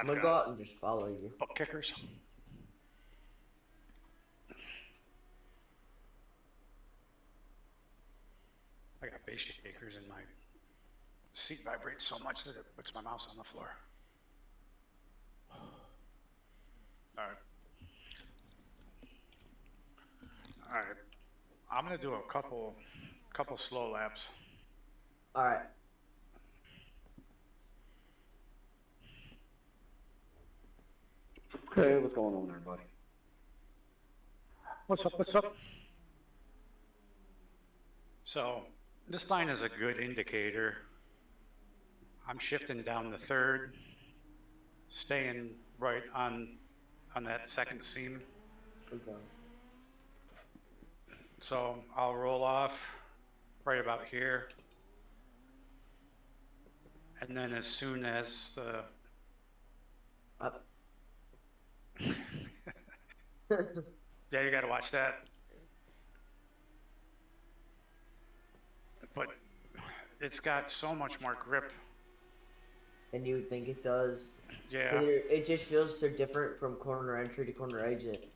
I'm I've gonna go got out and just follow you. butt kickers. I got base shakers and my seat vibrates so much that it puts my mouse on the floor. All right. All right. I'm gonna do a couple slow laps. All right. Okay, what's going on there, buddy? What's up? What's up? So this line is a good indicator. I'm shifting down the third, staying right on that second seam. Okay. So I'll roll off right about here. And then as soon as the Up. yeah, you got to watch that. But it's got so much more grip. And you would think it does. Yeah. It just feels so different from corner entry to corner exit.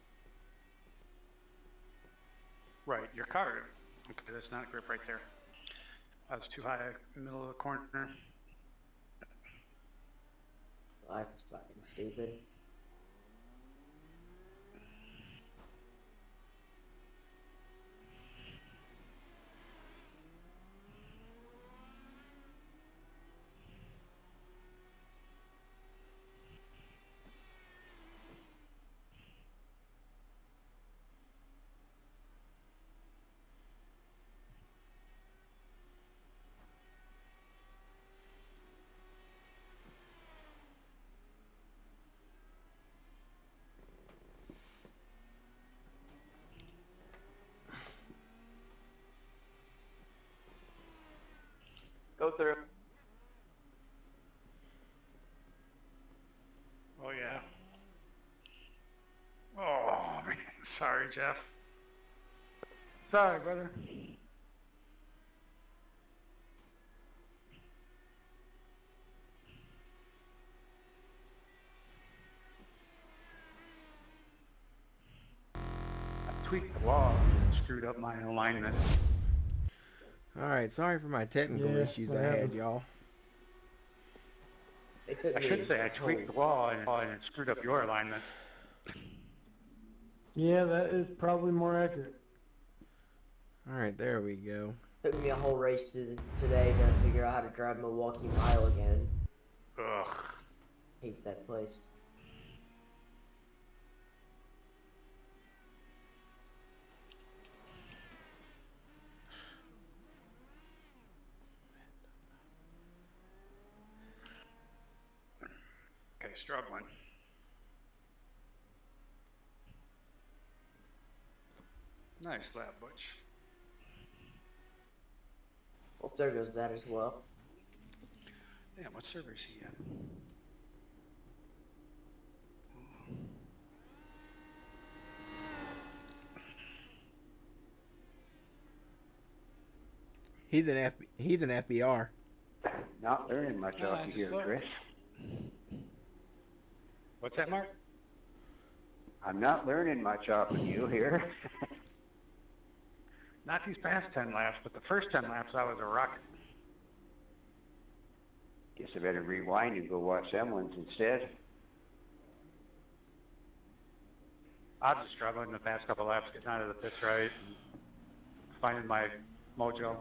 Right, your car. Okay, that's not grip right there. I was too high in the middle of the corner. That's fucking stupid. Go through. Oh yeah. Oh man, sorry, Jeff. Sorry, brother. I tweaked the law and screwed up my alignment. Alright, sorry for my technical issues I had, y'all. I should say I tweaked the law and it screwed up your alignment. Yeah, that is probably more accurate. Alright, there we go. Took me a whole race today to figure out how to drive Milwaukee Mile again. Ugh. Hate that place. Okay, struggling. Nice lap, Butch. Oh, there goes that as well. Damn, what server is he at? He's an FBR. Not learning much off you here, Chris. What's that, Mark? I'm not learning much off of you here. Not these past 10 laps, but the first 10 laps I was a rocket. Guess I better rewind and go watch them ones instead. I was struggling the past couple laps getting out of the pits right and finding my mojo.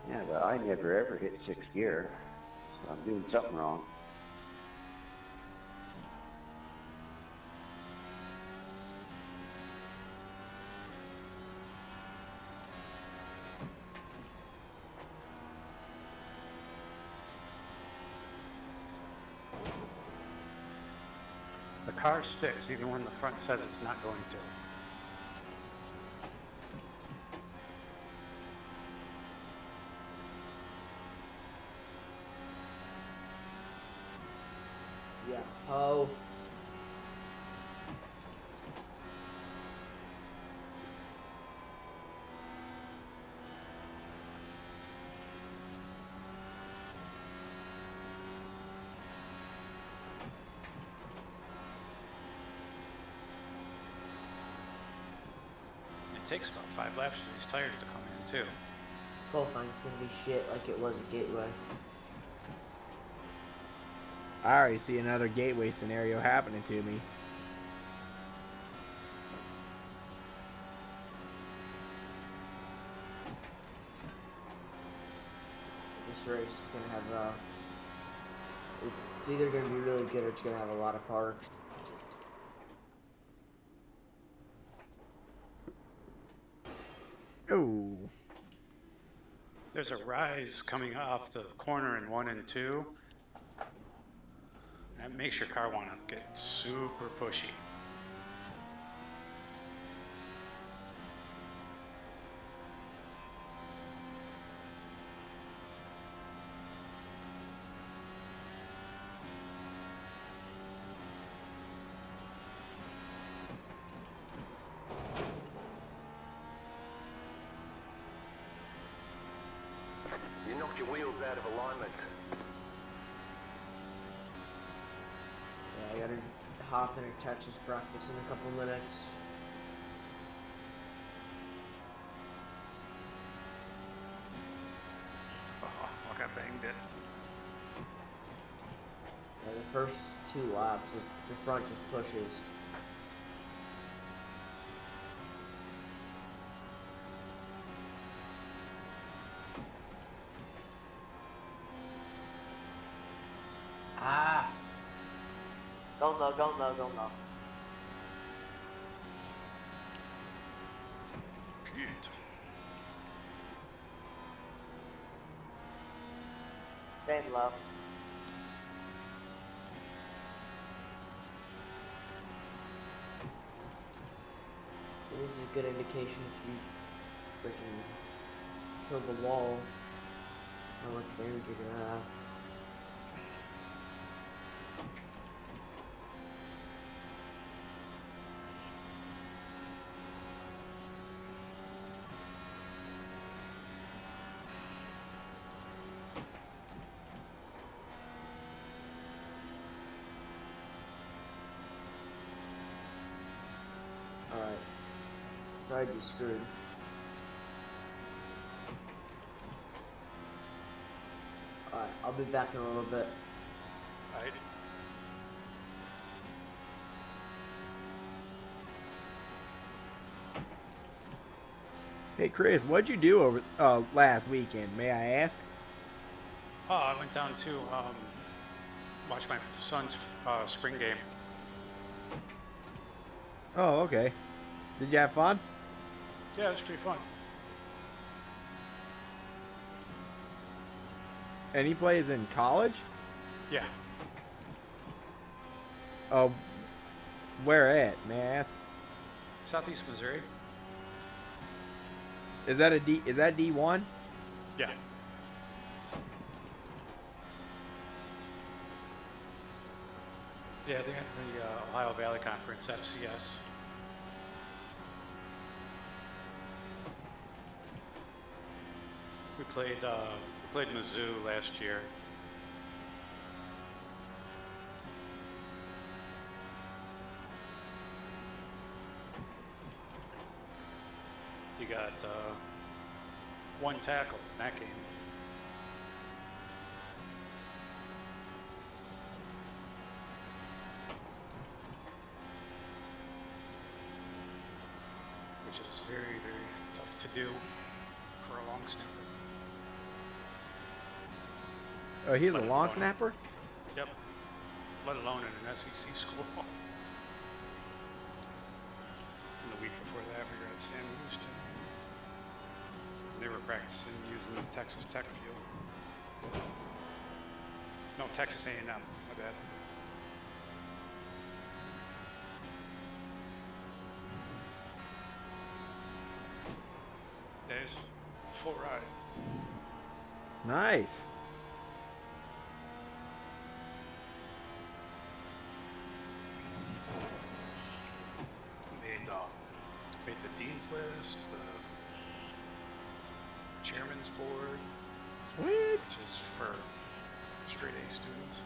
Yeah, but I never ever hit 6th gear, so I'm doing something wrong. The car sticks even when the front says it's not going to. Yeah. Oh. takes about 5 laps for these tires to come in too. Qualifying's gonna be shit like it was at Gateway. I already see another gateway scenario happening to me. This race is gonna have it's either gonna be really good or it's gonna have a lot of parks. Oh. There's a rise coming off the corner in 1 and 2. That makes your car want to get super pushy. You knocked your wheels out of alignment. Yeah, I gotta hop into Texas practice in a couple minutes. Oh, fuck, I banged it. Yeah, the first 2 laps, the front just pushes. Ah! Don't know. Shit. Staying low. This is a good indication if you freaking kill the wall, how much damage you're gonna have. Alright. I'd be screwed. Alright, I'll be back in a little bit. Right. Hey Chris, what'd you do over last weekend? May I ask? Oh, I went down to watch my son's spring game. Oh, okay. Did you have fun? Yeah, it was pretty fun. And he plays in college? Yeah. Oh, where at? May I ask? Southeast Missouri. Is that D1? Yeah. Yeah, they got the Ohio Valley Conference, FCS. We played Mizzou last year. You got 1 tackle in that game. Which is very, very tough to do for a long snapper. Oh, he's a Let it long run. snapper? Yep. Let alone in an SEC school. And the week before that, we were at Sam Houston. They were practicing using the Texas Tech field. No, Texas A&M. My bad. Days. Full ride. Nice. Made the dean's list, the chairman's board, Sweet. which is for straight A students.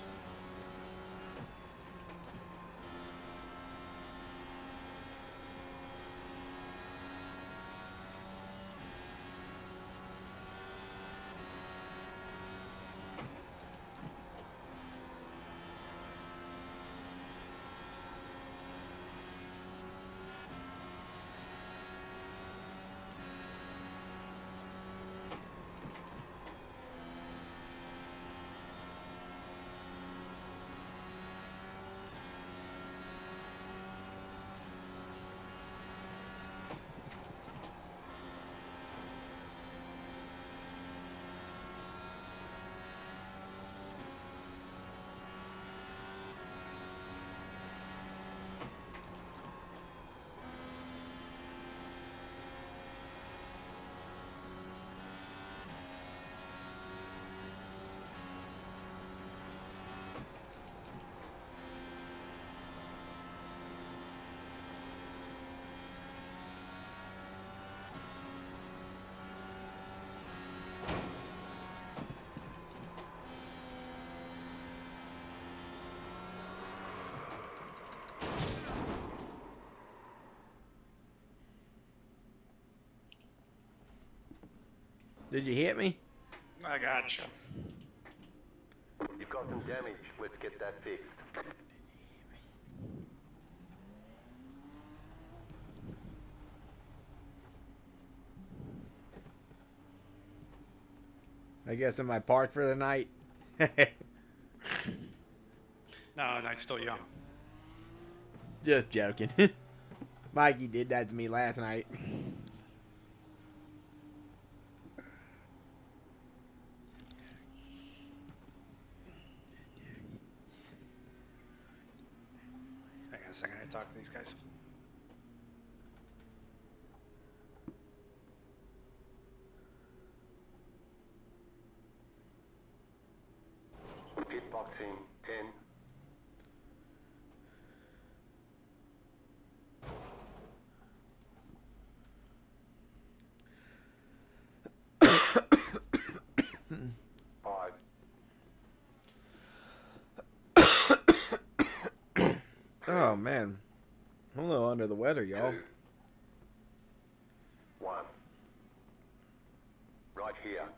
Did you hit me? I gotcha. You've got some damage. Let's get that fixed. I guess am I parked for the night? No, night's still young. Just joking. Mikey did that to me last night. Hang on a second, I talk to these guys. Hitboxing 10. Five. Oh man, I'm a little under the weather, y'all. 2. 1. Right here.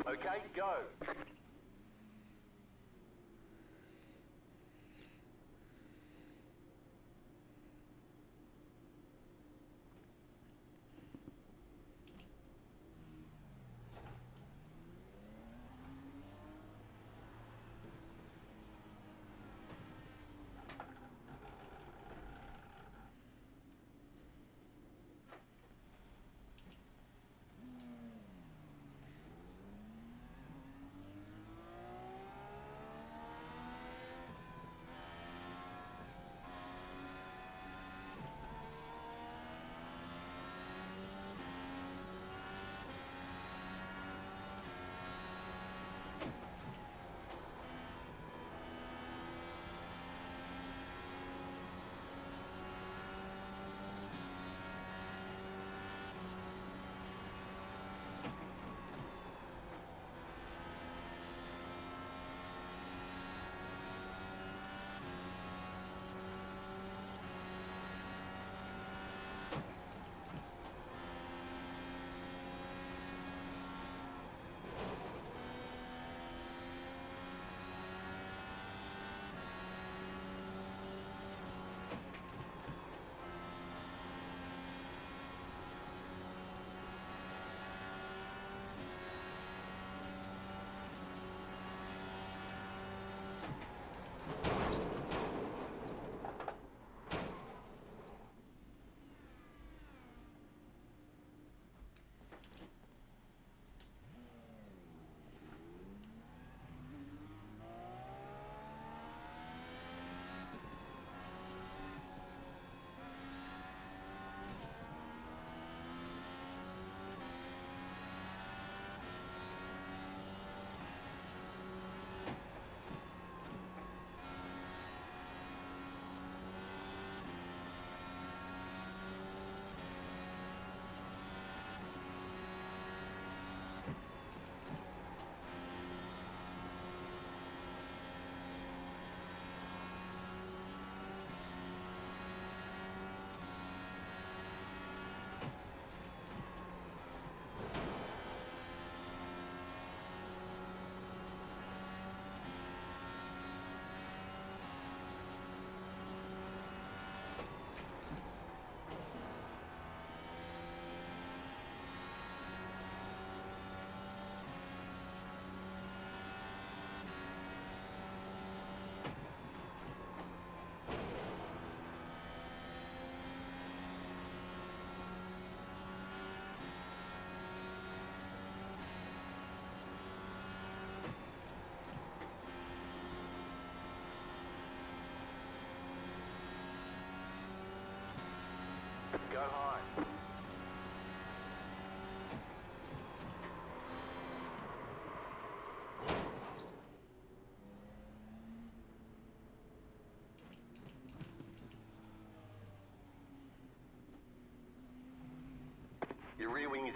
Okay, go.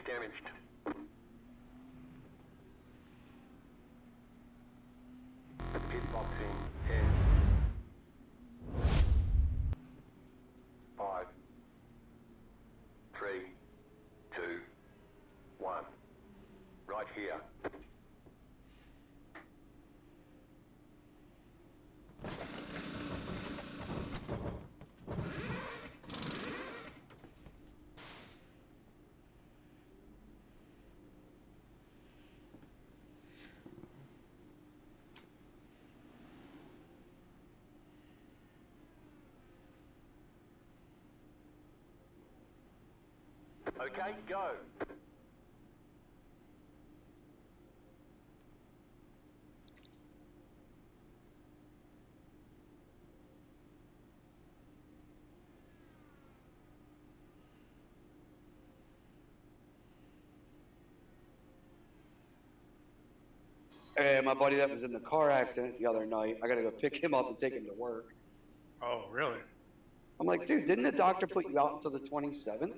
damaged. Pit box in 10, 5, 3, 2, 1. Right here. Okay, go. Hey, my buddy that was in the car accident the other night, I gotta go pick him up and take him to work. Oh, really? I'm like, dude, didn't the doctor put you out until the 27th?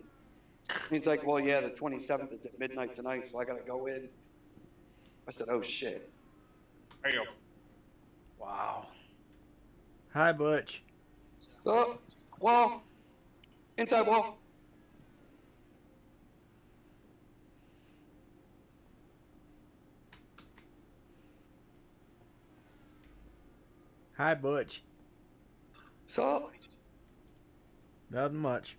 He's like, well, yeah, the 27th is at midnight tonight, so I gotta go in. I said, oh shit. There you go. Wow. Hi, Butch. Oh, wall. Inside wall. Hi, Butch. So, Nothing much.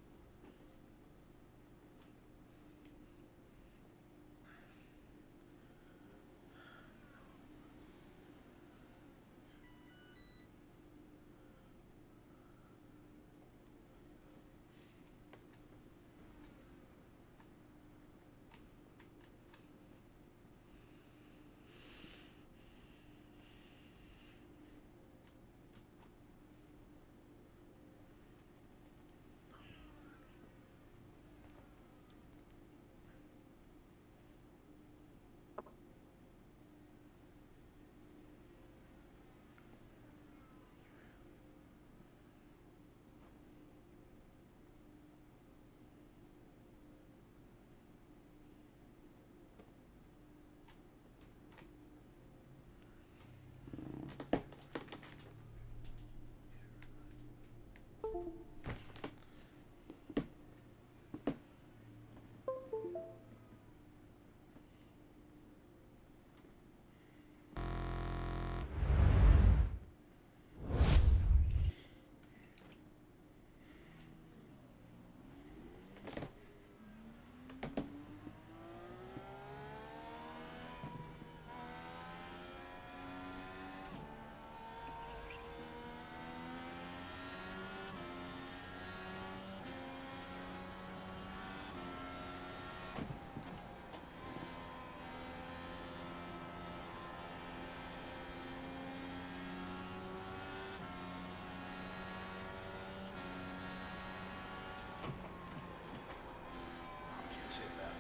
Can't save that.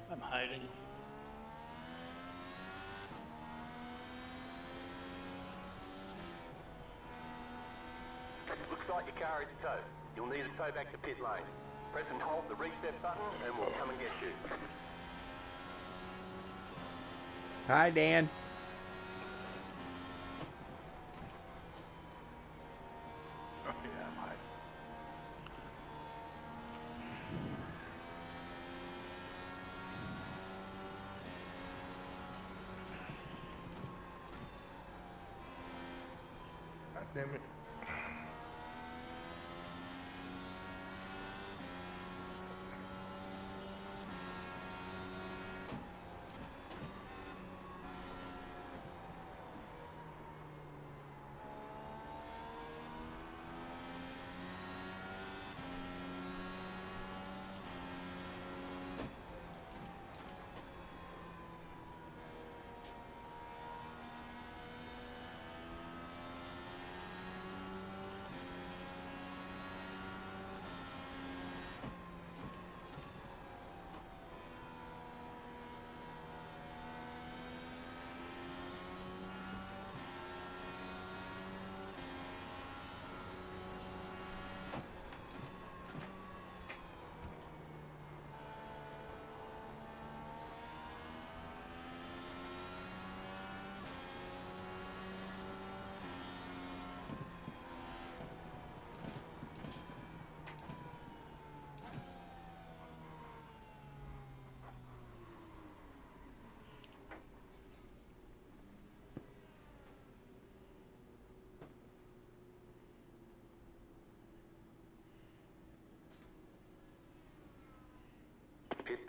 I'm hiding. Looks like your car is towed. You'll need a tow back to pit lane. Press and hold the reset button and we'll come and get you. Hi, Dan. Oh, yeah, I'm hiding. God damn it.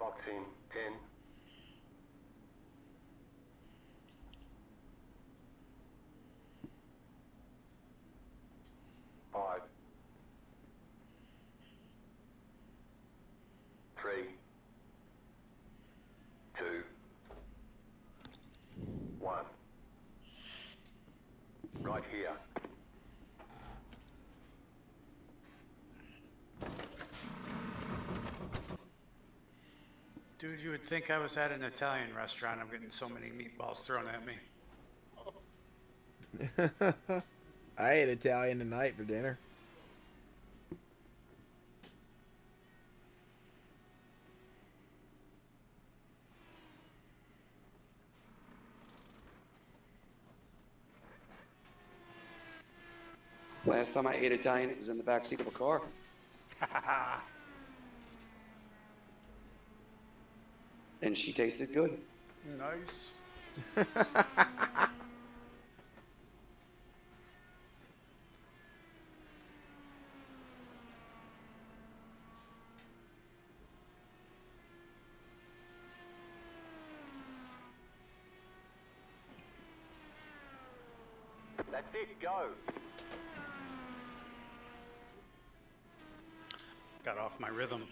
Clock's in 10. 5. 3. 2. 1. Right here. Dude, you would think I was at an Italian restaurant. I'm getting so many meatballs thrown at me. I ate Italian tonight for dinner. Last time I ate Italian, it was in the back seat of a car. And she tasted good. Nice. That's it, go. Got off my rhythm.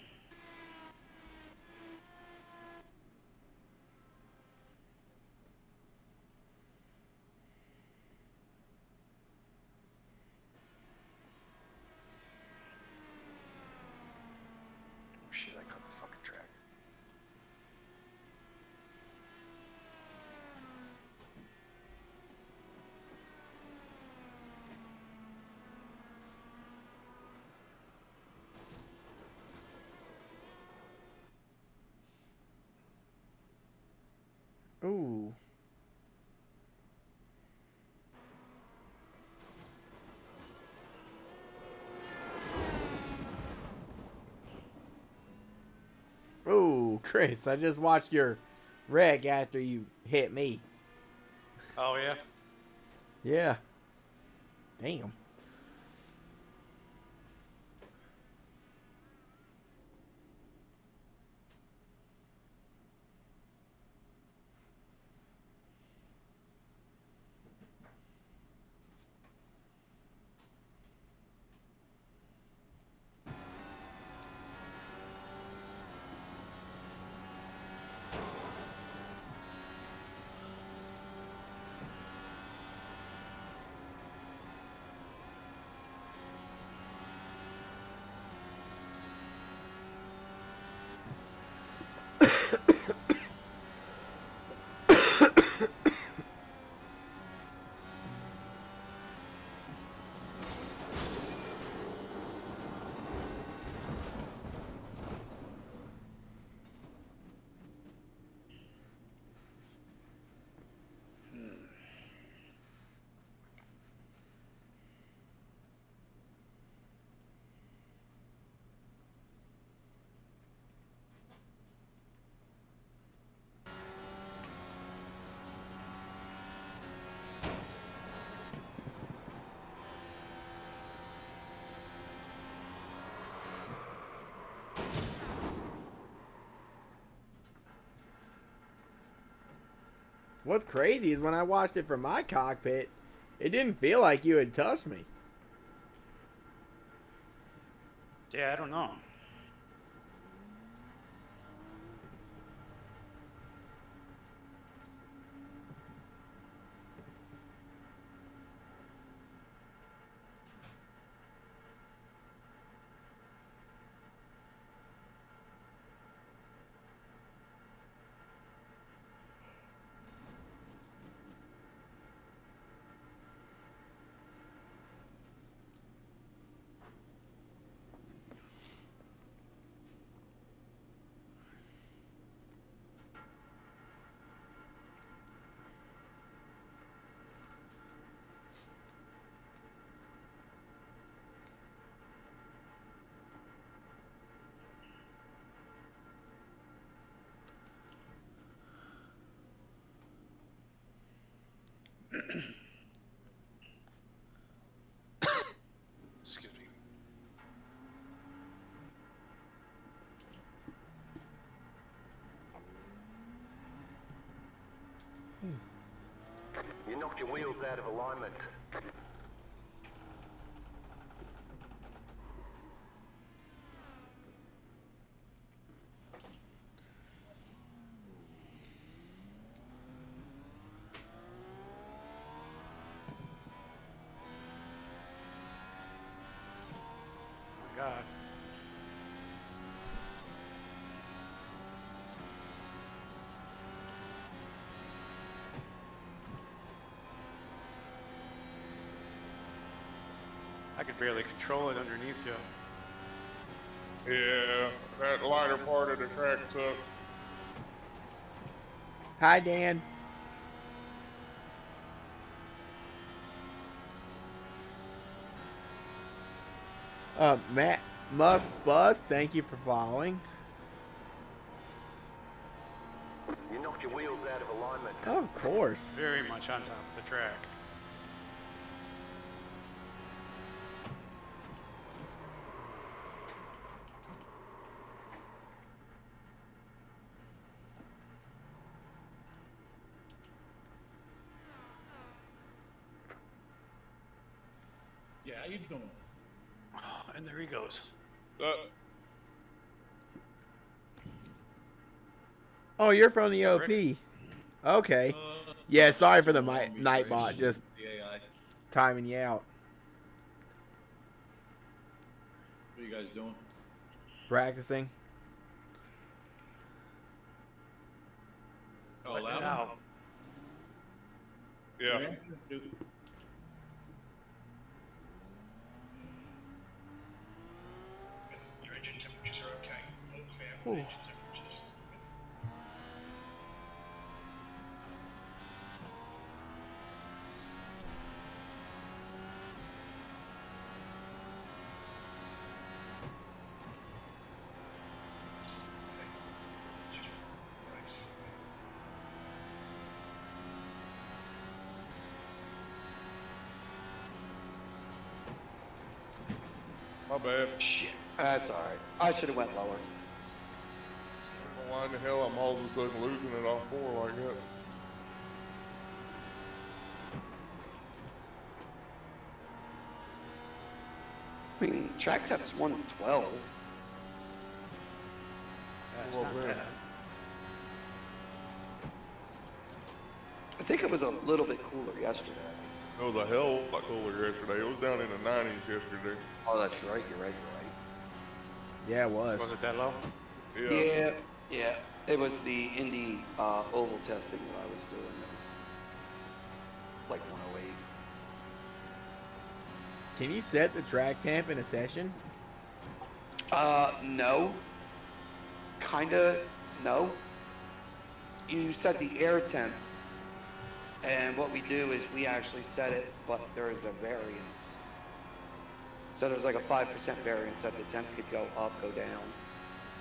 Oh shit, I cut the fucking track. Ooh. Ooh, Chris, I just watched your wreck after you hit me. Oh yeah? Yeah. Damn. What's crazy is when I watched it from my cockpit, it didn't feel like you had touched me. Yeah, I don't know. You knocked your wheels out of alignment. Oh my God. I could barely control it underneath you. Yeah, that lighter part of the track sucks. Hi, Dan. Matt Must Bust, thank you for following. You knocked your wheels out of alignment. Of course. Very much on top of the track. Yeah, how you doing? And there he goes. Oh, you're from the Sorry. OP. Okay. Yeah, sorry for the Nightbot, just The AI. timing you out. What are you guys doing? Practicing. Oh, Let it loud? out. Yeah. Your engine temperatures are okay. Ooh. My bad. Shit. That's alright. I should have went lower. I don't know why in the hell I'm all of a sudden losing it off 4 like that. I mean, track temp's 112. That's Well, not man. bad. I think it was a little bit cooler yesterday. It was a hell of a lot cooler yesterday. It was down in the 90s yesterday. Oh, that's right. You're right. Yeah, it was. Was it that low? Yeah. Yeah. It was the Indy oval testing that I was doing. It was like 108. Can you set the track temp in a session? No. Kinda, no. You set the air temp, and what we do is we actually set it, but there is a variance. So there's like a 5% variance that the temp could go up, go down.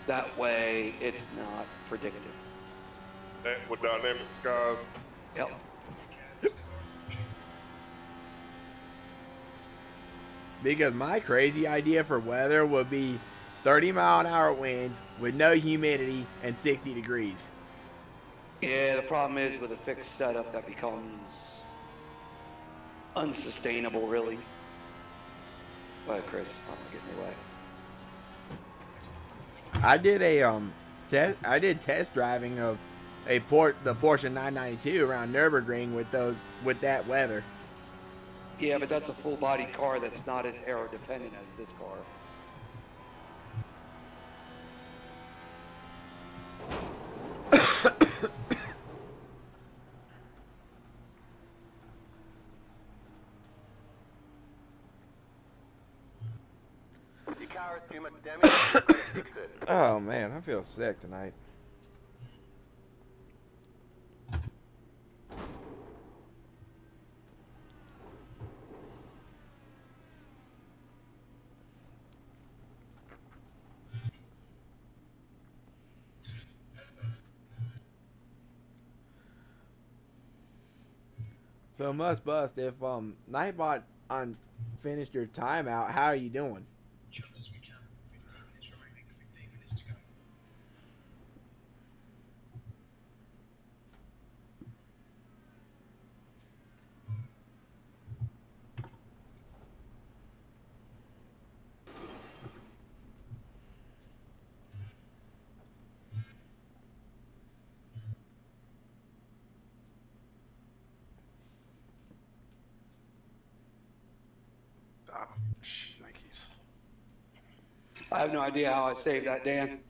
That way, it's not predictive. That with dynamic skies. Yep. Because my crazy idea for weather would be 30-mile-an-hour winds with no humidity and 60 degrees. Yeah, the problem is with a fixed setup that becomes unsustainable, really. But Chris, I'm not getting in your way. I did a test driving of the Porsche 992 around Nürburgring with that weather. Yeah, but that's a full body car that's not as aero dependent as this car. Your car has too much damage. Fix it. Oh man, I feel sick tonight. So Must Bust, if Nightbot finished your timeout, how are you doing? Ah, Nikes. I have no idea how I saved that, Dan.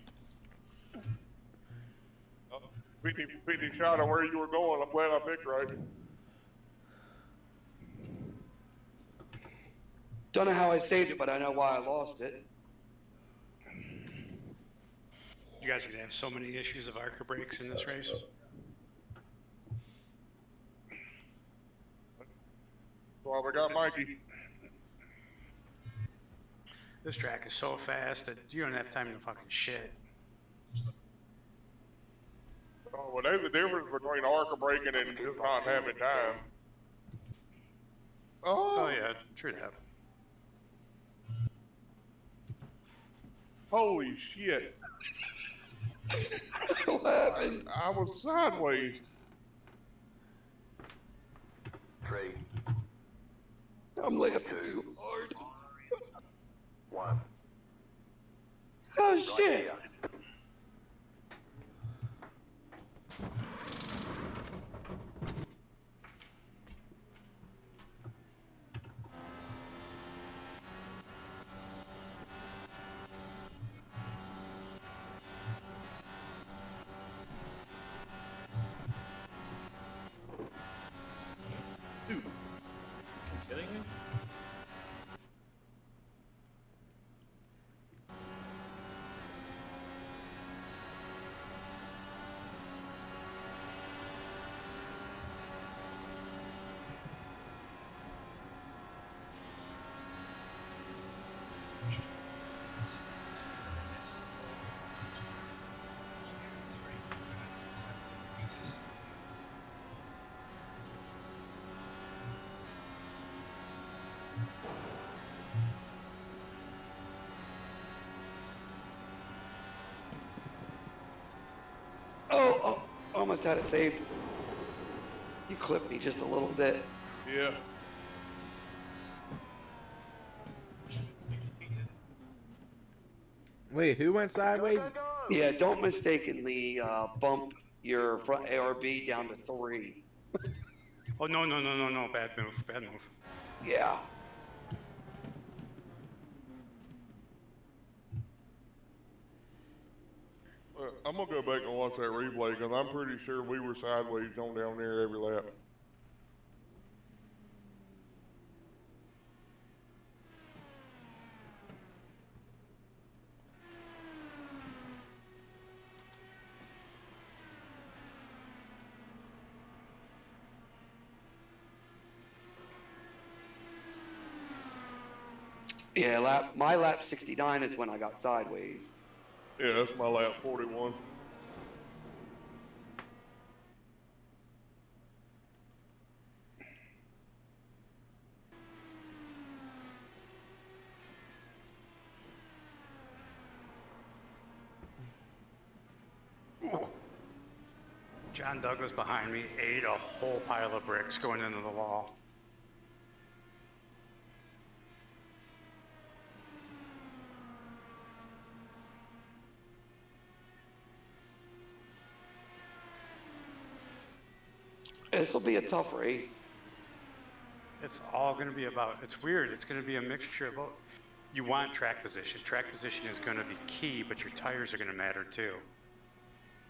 50 shot on where you were going. I'm glad I picked right. Don't know how I saved it, but I know why I lost it. You guys are gonna have so many issues of ARCA brakes in this race. Well, we got Mikey. This track is so fast that you don't have time to fucking shit. Oh, well, there's a difference between ARCA braking and just not having time. Oh yeah, true that. Holy shit. What happened? I was sideways. 3, I'm laughing too hard. 1. Oh shit! Dude, you kidding me? Oh, almost had it saved. You clipped me just a little bit. Yeah. Wait, who went sideways? Yeah, don't mistakenly bump your front ARB down to 3. Oh no, bad move, bad move. Yeah. I'm gonna go back and watch that replay because I'm pretty sure we were sideways on down there every lap. Yeah, my lap 69 is when I got sideways. Yeah, that's my lap 41. John Douglas behind me ate a whole pile of bricks going into the wall. This will be a tough race. It's all going to be about, it's weird, it's going to be a mixture of both. You want track position. Track position is going to be key, but your tires are going to matter too.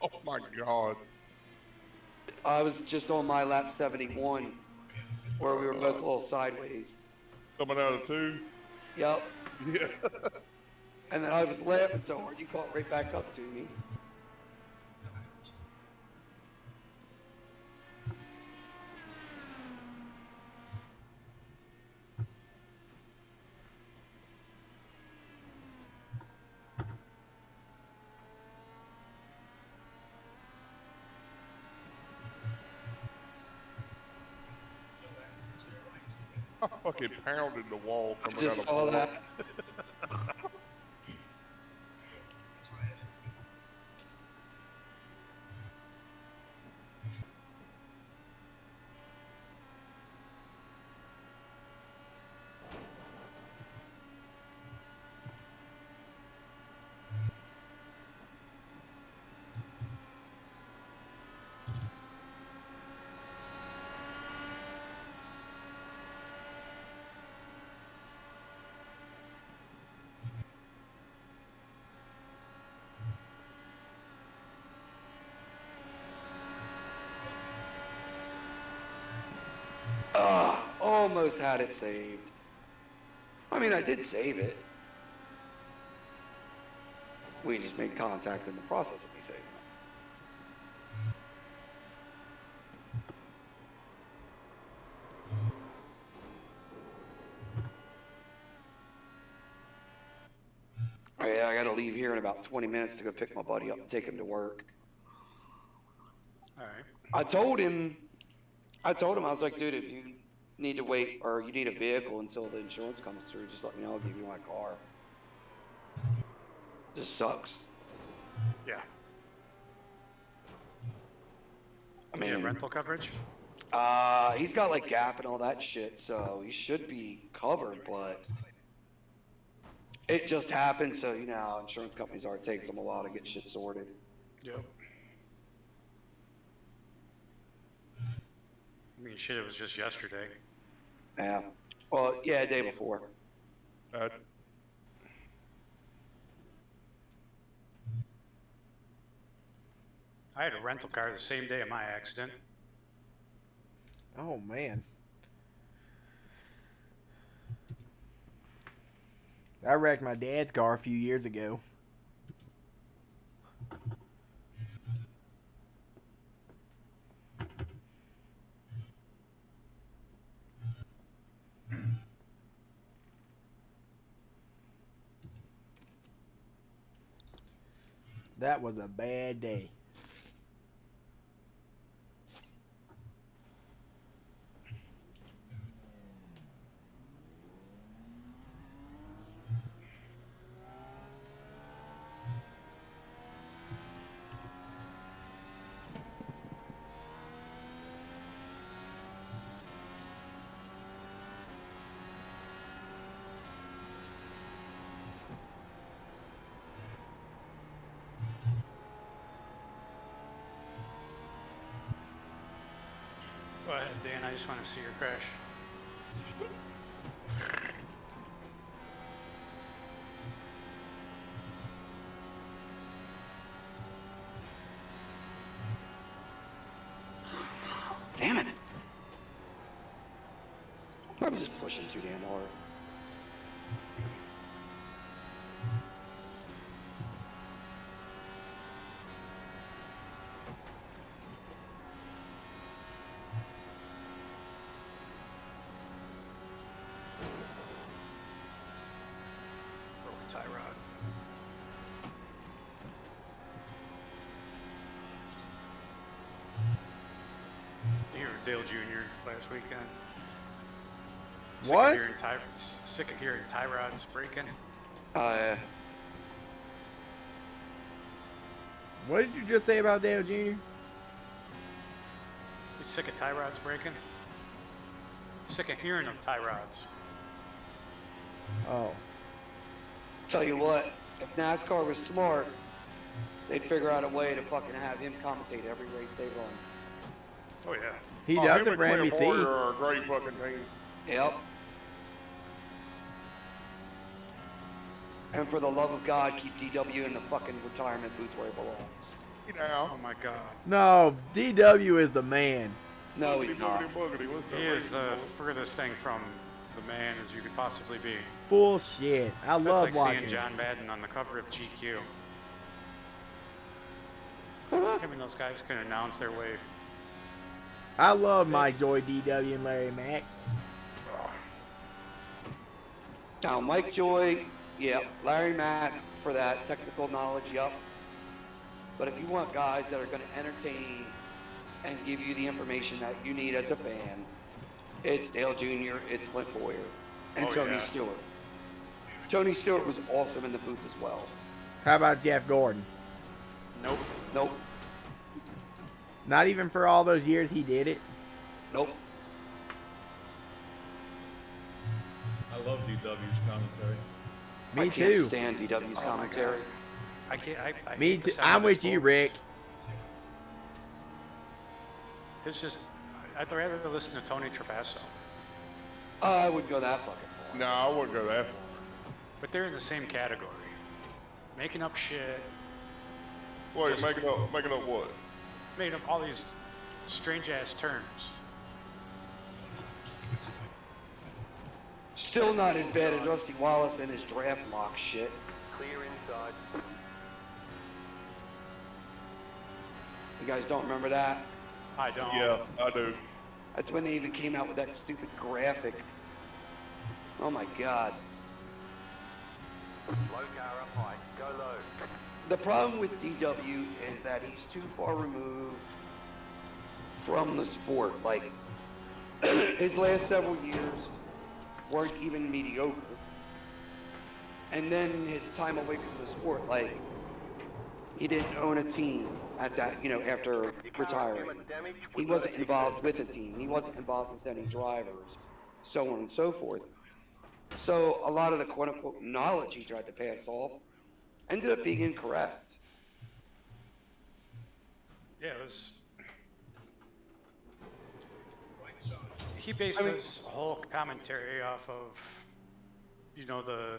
Oh my God. I was just on my lap 71 where we were both a little sideways. Coming out of 2? Yep. Yeah. And then I was laughing so hard you caught right back up to me. I fucking pounded the wall coming Just out saw of that. Almost had it saved. I mean, I did save it. We just made contact in the process of me saving it. Oh, yeah, I gotta leave here in about 20 minutes to go pick my buddy up and take him to work. All right. I told him, I was like, dude, if you need to wait or you need a vehicle until the insurance comes through, just let me know, I'll give you my car. This sucks. Yeah. I You have mean, rental coverage? he's got like Gap and all that shit, so he should be covered, but it just happened, so you know how insurance companies are, it takes them a while to get shit sorted. Yep. I mean, shit, it was just yesterday. Yeah. Well, yeah, day before. I had a rental car the same day of my accident. Oh man. I wrecked my dad's car a few years ago. That was a bad day. Go ahead, Dan, I just want to see your crash. Damn it. I was just pushing too damn hard. Broken tie rod. You were Dale Jr. last weekend. What? Sick of hearing tie rods breaking. What did you just say about Dale Jr.? You sick of tie rods breaking? Sick of hearing of tie rods. Oh. Tell you what, if NASCAR was smart, they'd figure out a way to fucking have him commentate every race they run. Oh yeah. He Oh, does him it for and Clint Porter NBC. are a great fucking team. Yep. And for the love of God, keep DW in the fucking retirement booth where he belongs. You know. Oh my god. No, DW is the man. No, he's not. He is the furthest thing from the man as you could possibly be. Bullshit. I That's love like watching seeing it. John Madden on the cover of GQ. Him and those guys can announce their way. I love Mike Joy, DW, and Larry Mack. Now, Mike Joy, yep. Larry Mack for that technical knowledge, yep. But if you want guys that are going to entertain and give you the information that you need as a fan, it's Dale Jr., it's Clint Boyer, and Oh, Tony yeah. Stewart. Tony Stewart was awesome in the booth as well. How about Jeff Gordon? Nope. Nope, Not even for all those years he did it. nope. I love DW's commentary. Me I can't too. stand DW's Oh my commentary. I can't. I Me hate the too. sound I'm of with his you, voice. Rick. It's just, I'd rather listen to Tony Trapasso. I wouldn't go that fucking far. No, I wouldn't go that far. But they're in the same category. Making up shit, Wait, Just- making up what? making up all these strange ass terms. Still not as bad as Rusty Wallace and his draft lock shit. Clear inside. You guys don't remember that? I don't. Yeah, I do. That's when they even came out with that stupid graphic. Oh my god. Low car up high. Go low. The problem with DW is that he's too far removed from the sport. Like, his last several years weren't even mediocre. And then his time away from the sport, like, he didn't own a team at that, you know, after retiring. He wasn't involved with a team. He wasn't involved with any drivers, so on and so forth. So a lot of the quote-unquote knowledge he tried to pass off ended up being incorrect. Yeah, it was. He based his whole commentary off of, you know, the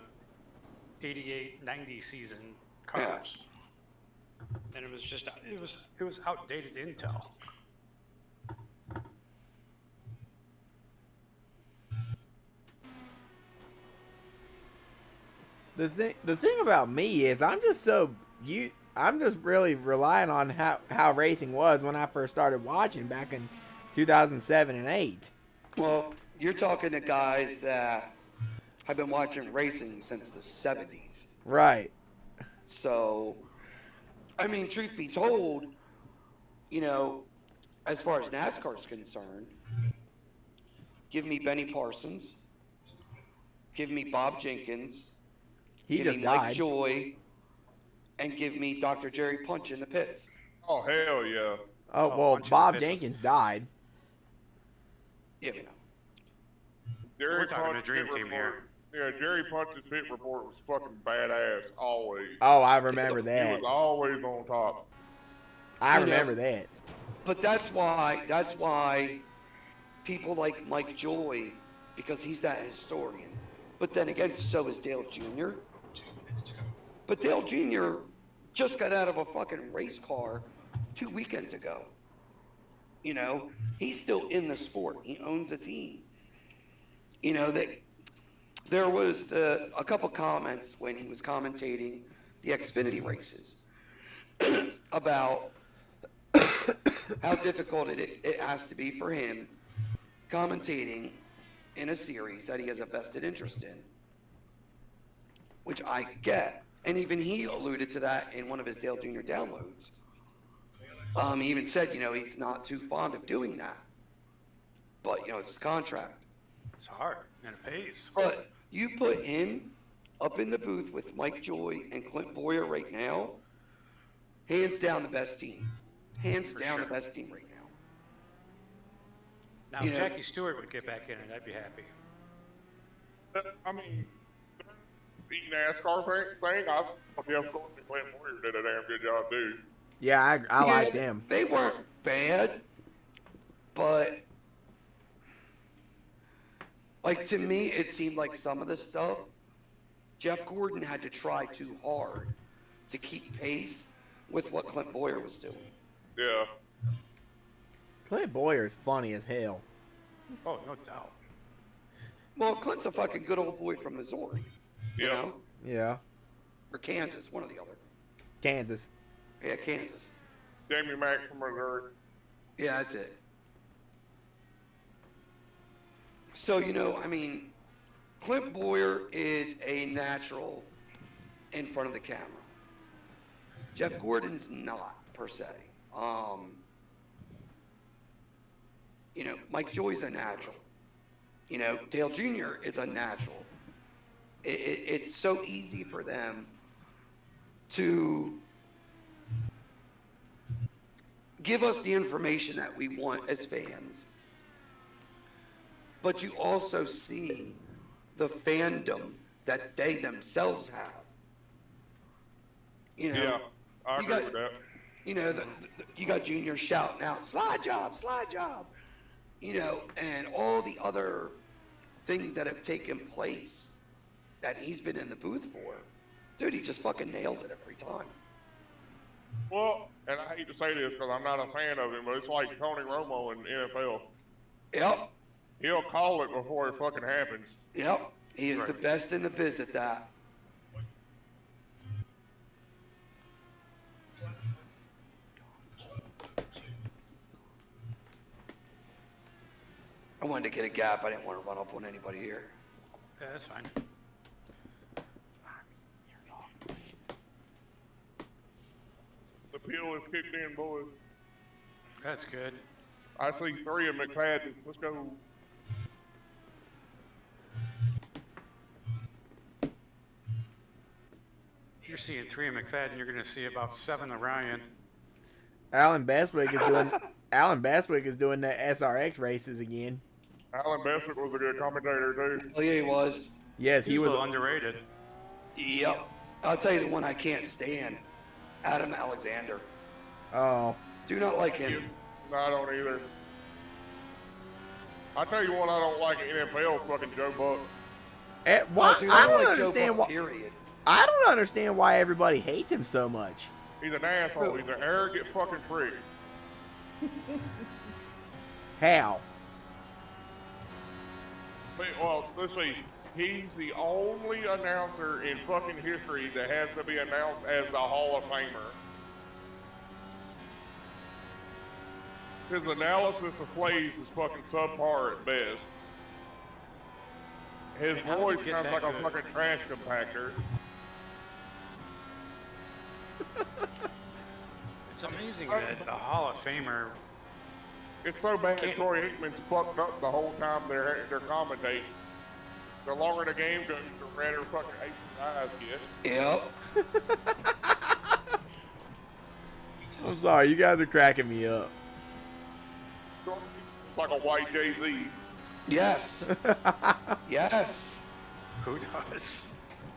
88-90 season cars. And it was just, it was outdated intel. The thing about me is I'm just really relying on how racing was when I first started watching back in 2007 and 8. Well, you're talking to guys that have been watching racing since the 70s. Right. So, I mean, truth be told, you know, as far as NASCAR is concerned, give me Benny Parsons, give me Bob Jenkins, He give just me Mike died. Joy, and give me Dr. Jerry Punch in the pits. Oh, hell yeah. Oh, Oh, well, bunch of Bob bitches. Jenkins died. Yeah, you know. Jerry We're talking Punch's a dream pit team report- Yeah, Jerry Punch's pit report was fucking badass, always. Oh, I remember He that. was always on top. I You know- remember that. But that's why people like Mike Joy, because he's that historian. But then again, so is Dale Jr. But Dale Jr. just got out of a fucking race car 2 weekends ago. You know, he's still in the sport. He owns a team. You know, there was a couple comments when he was commentating the Xfinity races about how difficult it has to be for him commentating in a series that he has a vested interest in, which I get. And even he alluded to that in one of his Dale Jr. downloads. He even said, you know, he's not too fond of doing that. But, you know, it's his contract. It's hard and it pays. But you put him up in the booth with Mike Joy and Clint Boyer right now, hands down the best team. Hands For down sure. the best team right now. Now, You if know- Jackie Stewart would get back in it, I'd be happy. I mean, the NASCAR thing, I thought Jeff Gordon and Clint Boyer did a damn good job, too. Yeah, I Yeah, like them. They weren't bad, but like to me, it seemed like some of the stuff Jeff Gordon had to try too hard to keep pace with what Clint Boyer was doing. Yeah. Clint Boyer's funny as hell. Oh, no doubt. Well, Clint's a fucking good old boy from Missouri, you Yeah. know, Yeah. or Kansas, one or the other. Kansas. Yeah, Kansas. Jamie Mack from Missouri. Yeah, that's it. So, you know, I mean, Clint Boyer is a natural in front of the camera. Jeff Gordon's not, per se. You know, Mike Joy's a natural. You know, Dale Jr. is a natural. It's so easy for them to give us the information that we want as fans. But you also see the fandom that they themselves have. You know, Yeah, I you agree got- with that. you know, you got Junior shouting out, slide job, slide job. You know, and all the other things that have taken place that he's been in the booth for. Dude, he just fucking nails it every time. Well, and I hate to say this because I'm not a fan of him, but it's like Tony Romo in the NFL. Yep. He'll call it before it fucking happens. Yep. He is the best in the biz at that. I wanted to get a gap. I didn't want to run up on anybody here. Yeah, that's fine. The peel is kicked in, boys. That's good. I see 3 of McFadden. Let's go. If you're seeing 3 of McFadden, you're going to see about 7 of Ryan. Alan Bestwick is doing the SRX races again. Alan Bestwick was a good commentator, too. Oh, yeah, he was. Yes, he He's was a little underrated. Yep. I'll tell you the one I can't stand. Adam Alexander. Oh, Do not like him. No, I don't either. I tell you what, I don't like in NFL is fucking Joe Buck. why? Oh, dude, I don't like understand Joe why. Buck, period. I don't understand why everybody hates him so much. He's an asshole. He's an arrogant fucking prick. How? But, well, let's see. He's the only announcer in fucking history that has to be announced as the Hall of Famer. His analysis of plays is fucking subpar at best. His How did voice he get sounds that like a good? fucking trash compactor. It's amazing that the Hall of Famer. It's so bad Can't- Troy Aikman's fucked up the whole time they're commentating. The longer the game goes, the redder fucking Aikman's eyes get. Yep. I'm sorry, you guys are cracking me up. It's like a white Jay-Z. Yes. Yes. Who does?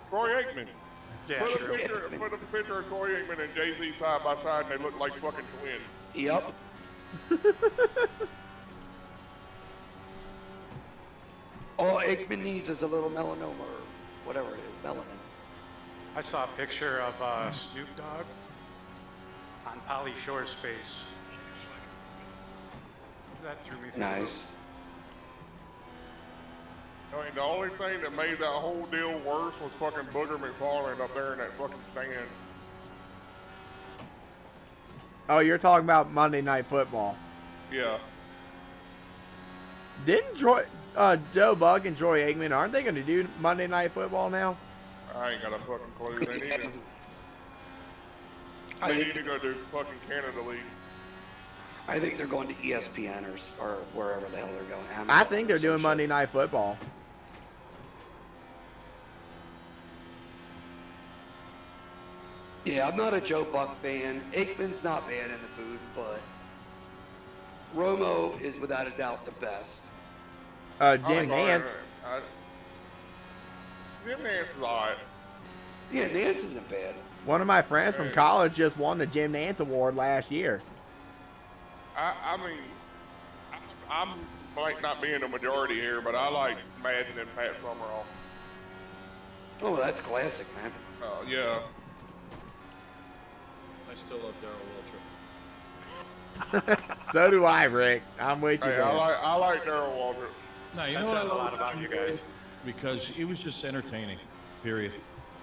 Troy Aikman. Yeah, Put sure. a picture of Troy Aikman and Jay-Z side by side and they look like fucking twins. Yep. All Aikman needs is a little melanoma or whatever it is, melanin. I saw a picture of Snoop Dogg on Polly Shore's face. That threw me through. Nice. I mean, the only thing that made that whole deal worse was fucking Booger McFarland up there in that fucking stand. Oh, you're talking about Monday Night Football. Yeah. Didn't Joe Buck and Troy Aikman, aren't they going to do Monday Night Football now? I ain't got a fucking clue. They need to, I they need think, to go do fucking Canada League. I think they're going to ESPN or wherever the hell they're going. I Amazon think or they're some doing shit. Monday Night Football. Yeah, I'm not a Joe Buck fan. Aikman's not bad in the booth, but Romo is without a doubt the best. Jim Nance. Jim Nance is alright. Yeah, Nance isn't bad. One of my friends from college just won the Jim Nance Award last year. I mean, I'm might not be in the majority here, but I like Madden and Pat Summerall. Oh, that's classic, man. Yeah. I still love Darrell Waltrip. So do I, Rick. I'm with you Hey, there. I like Darrell Waltrip. No, you That know what I says a love lot about you guys. because he was just entertaining. Period.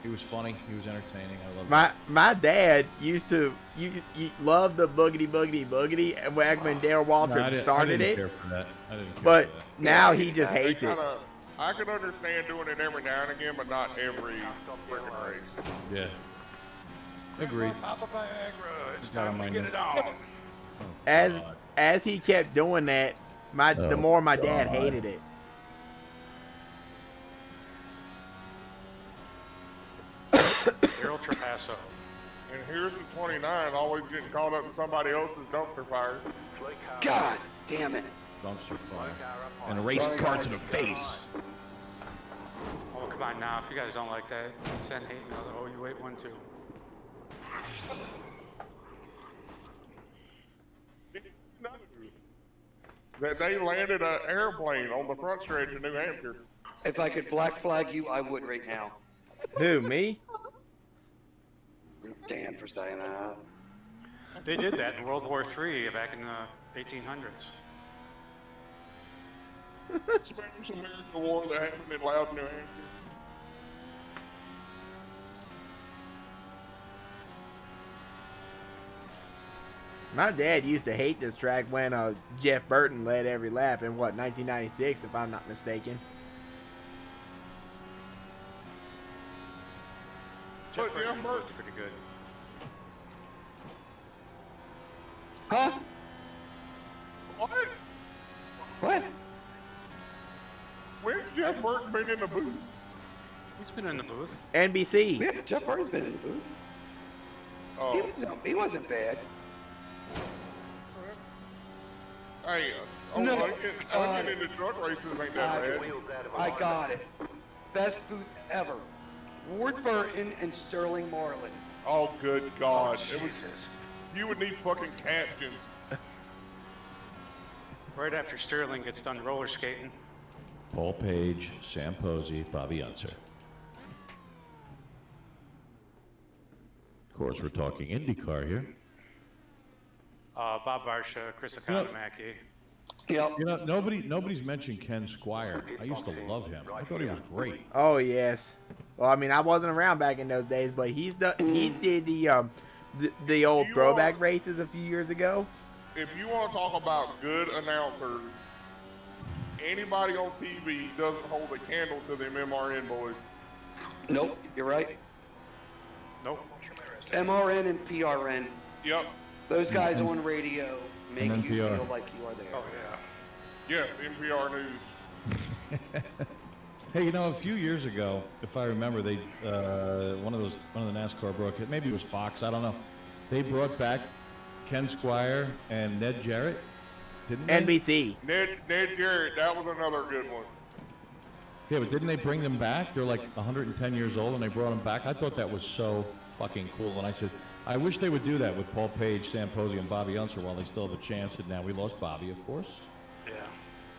He was funny. He was entertaining. I love My dad used to you love the boogity boogity boogity, and when Darrell Waltrip started I didn't it, care for that. I didn't care but for that. now he just hates it. I could understand doing it every now and again, but not every freaking race. Yeah. Agreed. Papa Viagra, it's Got on time my to get note. it on. As he kept doing that, the Oh, more my dad God. hated it. Daryl Trapasso. And here's the 29, always getting caught up in somebody else's dumpster fire. God damn it. Dumpster fire. And a race car to the face. Oh, come on now. If you guys don't like that, send hate mail to OU812. No. That they landed an airplane on the front stretch of New Hampshire. If I could black flag you, I would right now. Who, me? Dan for saying that. They did that in World War III back in the 1800s. Spanish American War that happened in Loudon, New Hampshire. My dad used to hate this track when Jeff Burton led every lap in, what, 1996, if I'm not mistaken. Jeff But Burton Jeff was Burton- pretty good. Huh? What? What? When's Jeff Burton been in the booth? He's been in the booth. NBC. Yeah, Jeff Burton's been in the booth. Oh, He wasn't bad. hey, No, getting into truck races ain't that bad. Wheels out of I alignment. got it. Best booth ever. Ward Burton and Sterling Marlin. Oh, good God. Oh, It was, Jesus. you would need fucking captions. Right after Sterling gets done roller skating. Paul Page, Sam Posey, Bobby Unser. Of course, we're talking IndyCar here. Bob Varsha, Chris Economaki. Yep. You know, nobody's mentioned Ken Squire. I used to love him. I thought he was great. Oh yes. Well, I mean, I wasn't around back in those days, but he did the old You throwback are- races a few years ago. If you want to talk about good announcers, anybody on TV doesn't hold a candle to them MRN boys. Nope, you're right. Nope. MRN and PRN. Yep. Those guys on radio make And you NPR. feel like you are there. Oh, yeah. Yes, NPR News. Hey, you know, a few years ago, if I remember, they one of the NASCAR broke it. Maybe it was Fox. I don't know. They brought back Ken Squire and Ned Jarrett, didn't they? NBC. Ned Jarrett, that was another good one. Yeah, but didn't they bring them back? They're like 110 years old, and they brought them back. I thought that was so fucking cool. And I said, I wish they would do that with Paul Page, Sam Posey, and Bobby Unser while they still have a chance. And now we lost Bobby, of course. Yeah.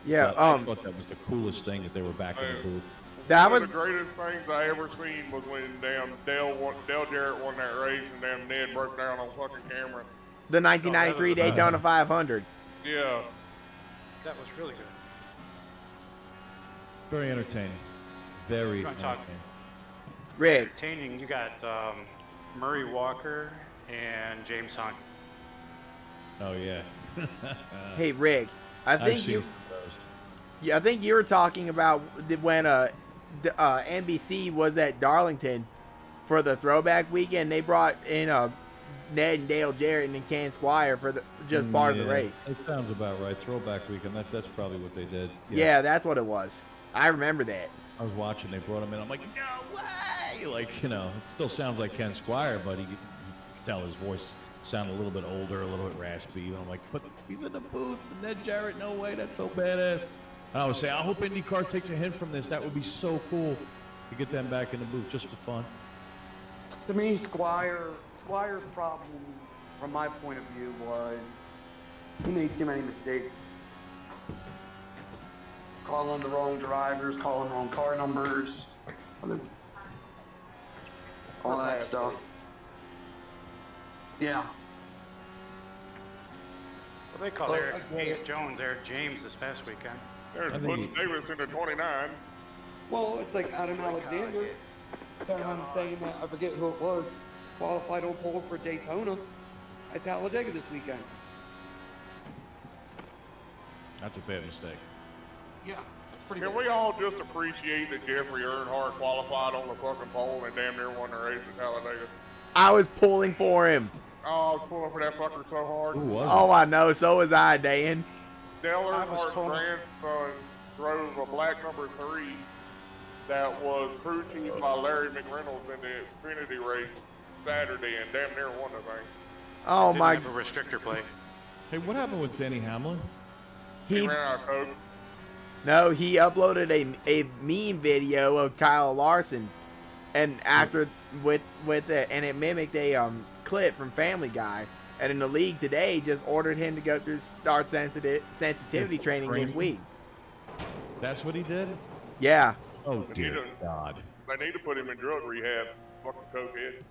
Yeah. But I thought that was the coolest thing that they were back in the booth. That One was of the greatest things I ever seen was when damn Dale Jarrett won that race and damn Ned broke down on fucking camera. the 1993 Daytona 500. Yeah. That was really good. Very entertaining. Very You wanna talk- entertaining. Rick, Entertaining, you got Murray Walker and James Hunt. Oh yeah. hey Rick, I I've think seen you, those. yeah, I think you were talking about when NBC was at Darlington for the throwback weekend. They brought in Ned and Dale Jarrett and Ken Squire for just part of the Yeah, race. It sounds about right. Throwback weekend. That's probably what they did. Yeah, that's what it was. I remember that. I was watching. They brought him in. I'm like, no way! Like, you know, it still sounds like Ken Squire, but you could tell his voice sounded a little bit older, a little bit raspy. And I'm like, but he's in the booth. Ned Jarrett, no way. That's so badass. And I was saying, I hope IndyCar takes a hint from this. That would be so cool to get them back in the booth just for fun. To me, Squire's problem, from my point of view, was he made too many mistakes. Calling the wrong drivers, calling wrong car numbers, all that stuff. Yeah. Well, they called Well, Eric again- Jones Eric James this past weekend. There's I Butch think- Davis in the 29. Well, it's like Adam Alexander. I'm saying that, I forget who it was, qualified on pole for Daytona at Talladega this weekend. That's a bad mistake. Yeah, it's pretty Can good. we all just appreciate that Jeffrey Earnhardt qualified on the fucking pole and damn near won the race at Talladega? I was pulling for him. Oh, I was pulling for that fucker so hard. Who was Oh, I know. So was I, Dan. Dale I was Earnhardt's told- grandson drove a black number 3 that was crew chief by Larry McReynolds in the Xfinity race Saturday and damn near won the thing. Oh Didn't my. have a restrictor plate. Hey, what happened with Denny Hamlin? He He ran out of coke. no. He uploaded a meme video of Kyle Larson, and after with it, and it mimicked a clip from Family Guy. And in the league today, just ordered him to go through start sensitivity training this week. That's what he did? Yeah. Oh, He dear done- God. They need to put him in drug rehab. Fucking cokehead.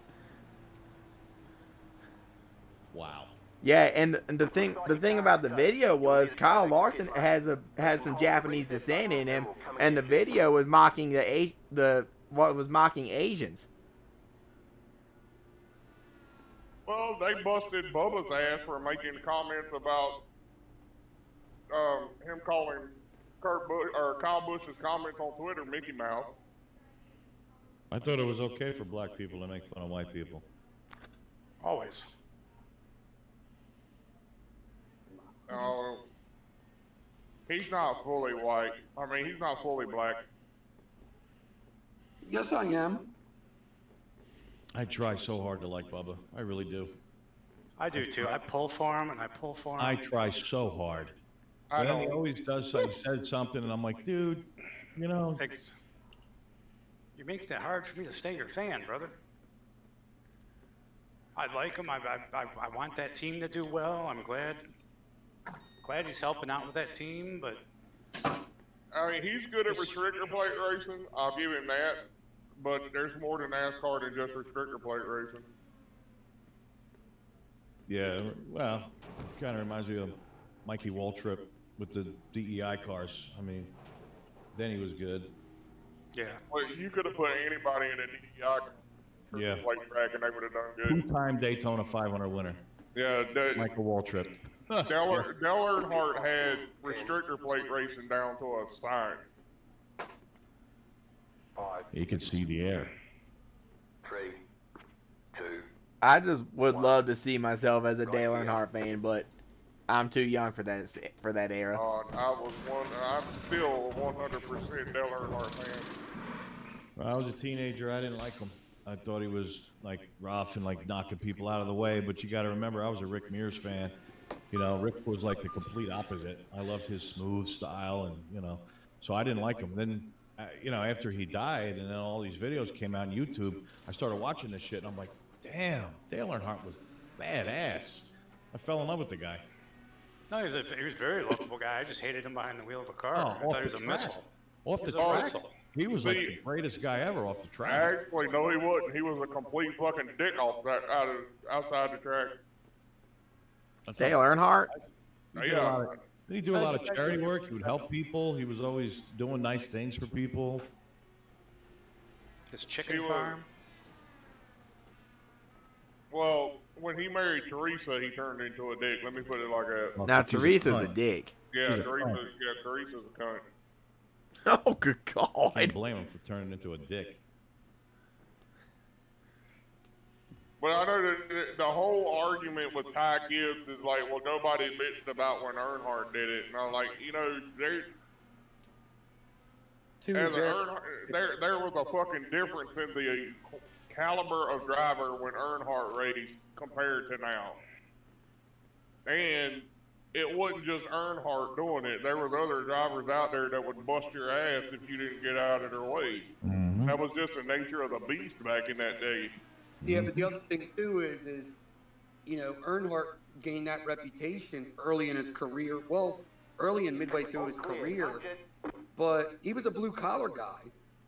Wow. Yeah, and the thing about the video was Kyle Larson has some Japanese descent in him, and the video was mocking was mocking Asians. Well, they busted Bubba's ass for making comments about him calling Kurt Busch or Kyle Busch's comments on Twitter Mickey Mouse. I thought it was okay for black people to make fun of white people. Always. He's not fully white. I mean, he's not fully black. Yes, I am. I try so hard to like Bubba. I really do. I do too. I pull for him and I pull for him. I try so hard. I But then he don't. always does something, said something, and I'm like, dude, you know. You're making it hard for me to stay your fan, brother. I like him. I want that team to do well. I'm glad he's helping out with that team, but I mean, he's good at restrictor plate racing. I'll give him that. But there's more to NASCAR than just restrictor plate racing. Yeah, well, kind of reminds me of Mikey Waltrip with the DEI cars. I mean, then he was good. yeah. Well, you could have put anybody in a DEI Yeah. plate track and they would have done good. Two-time Daytona 500 winner, Yeah, Michael Waltrip. Dale Earnhardt had restrictor plate racing down to a science. 5, He could see the air. 3, 2. I just would love to see myself as a Dale Earnhardt fan, but I'm too young for that era. I'm still 100% Dale Earnhardt fan. When I was a teenager, I didn't like him. I thought he was like rough and like knocking people out of the way. But you got to remember, I was a Rick Mears fan. You know, Rick was like the complete opposite. I loved his smooth style, and you know, so I didn't like him. Then, you know, after he died, and then all these videos came out on YouTube, I started watching this shit, and I'm like, damn, Dale Earnhardt was badass. I fell in love with the guy. No, he was a very lovable guy. I just hated him behind the wheel of a car. I off thought he was the a track. missile. Off the He was a track. missile. He was like the greatest guy ever off the track. Actually, no, he wasn't. He was a complete fucking dick outside the track. That's Dale Earnhardt? Yeah. Did he do a lot of charity work? He would help people. He was always doing nice things for people. His chicken He was- farm. Well, when he married Teresa, he turned into a dick. Let me put it like that. Now He's a Teresa's a cunt. dick. Yeah, He's a Teresa's a cunt. Oh, good God. Can't blame him for turning into a dick. But I know that the whole argument with Ty Gibbs is like, well, nobody bitched about when Earnhardt did it. And I'm like, you know, there was a fucking difference in the caliber of driver when Earnhardt raced compared to now. And it wasn't just Earnhardt doing it. There was other drivers out there that would bust your ass if you didn't get out of their way. That was just the nature of the beast back in that day. Yeah, but the other thing too is you know, Earnhardt gained that reputation early in his career. Well, early and midway through his career, but he was a blue collar guy.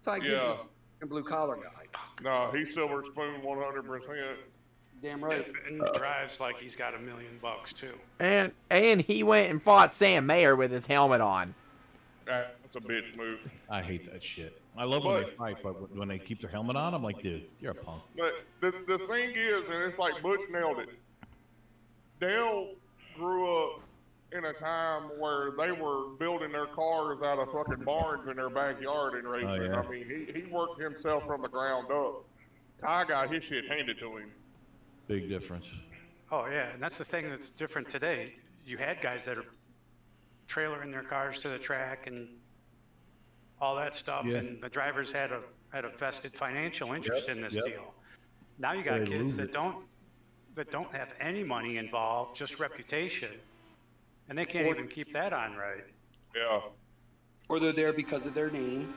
Ty Gibbs was a blue collar guy. No, he's silver spoon 100%. Damn right. And drives like he's got $1 million too. And he went and fought Sam Mayer with his helmet on. That's a bitch move. I hate that shit. I love when they fight, but when they keep their helmet on, I'm like, dude, you're a punk. But the thing is, and it's like Butch nailed it. Dale grew up in a time where they were building their cars out of fucking barns in their backyard and racing. Oh, yeah. I mean, he worked himself from the ground up. Ty got his shit handed to him. Big difference. Oh yeah, and that's the thing that's different today. You had guys that are trailering their cars to the track and all that stuff, Yeah. and the drivers had a vested financial interest in this yep. deal. Now you got They kids lose that don't have any money involved, just reputation, and they can't even keep that on right. Yeah. Or they're there because of their name.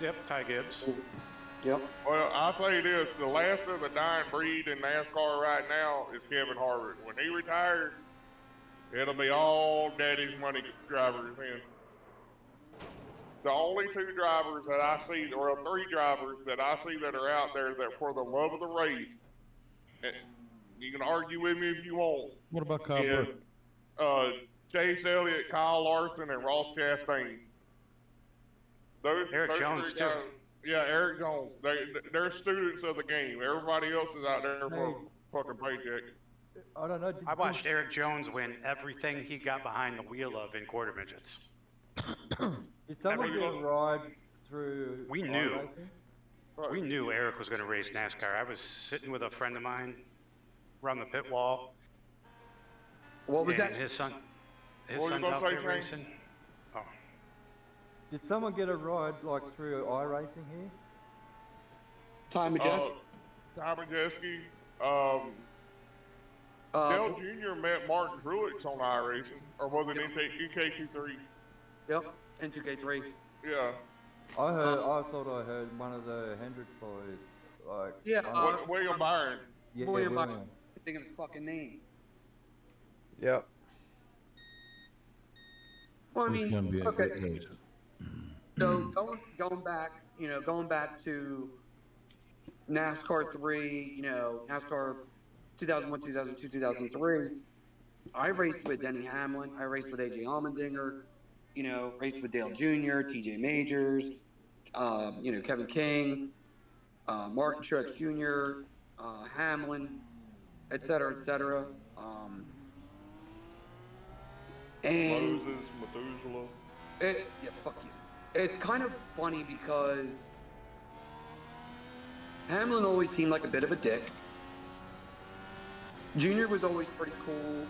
Yep, Ty Gibbs. Yep. Well, I'll tell you this, the last of the dying breed in NASCAR right now is Kevin Harvick. When he retires, it'll be all daddy's money drivers in. The only two drivers that I see, or three drivers that I see that are out there that for the love of the race, You can argue with me if you want. What about Kyle Yeah. Busch? Chase Elliott, Kyle Larson, and Ross Chastain. Eric those Jones, three too. guys- Yeah, Eric Jones. They're students of the game. Everybody else is out there for a fucking paycheck. I don't know. I watched Eric Jones win everything he got behind the wheel of in quarter midgets. Did someone get a ride through? We knew. iRacing? Right. We knew Eric was going to race NASCAR. I was sitting with a friend of mine around the pit wall. What was and that? his son's What was you out gonna there say, racing. Oh, Did someone get a ride like through iRacing here? Ty Majeski? Ty Majeski. Uh, Dale Jr. met Martin Truex on iRacing, or was it NK23? Yep, and 2K3. Yeah. I thought I heard one of the Hendricks boys. Like. Yeah, William Byron. Yeah, William William. Byron. I think of his fucking name. Yep. Well, I It's mean, gonna be a okay. good race. So going back to NASCAR 3, NASCAR 2001, 2002, 2003. I raced with Denny Hamlin. I raced with AJ Allmendinger. Raced with Dale Jr., TJ Majors, Kevin King, Martin Truex Jr., Hamlin, et cetera, et cetera. And Moses, Methuselah. fuck you. It's kind of funny because Hamlin always seemed like a bit of a dick. Junior was always pretty cool,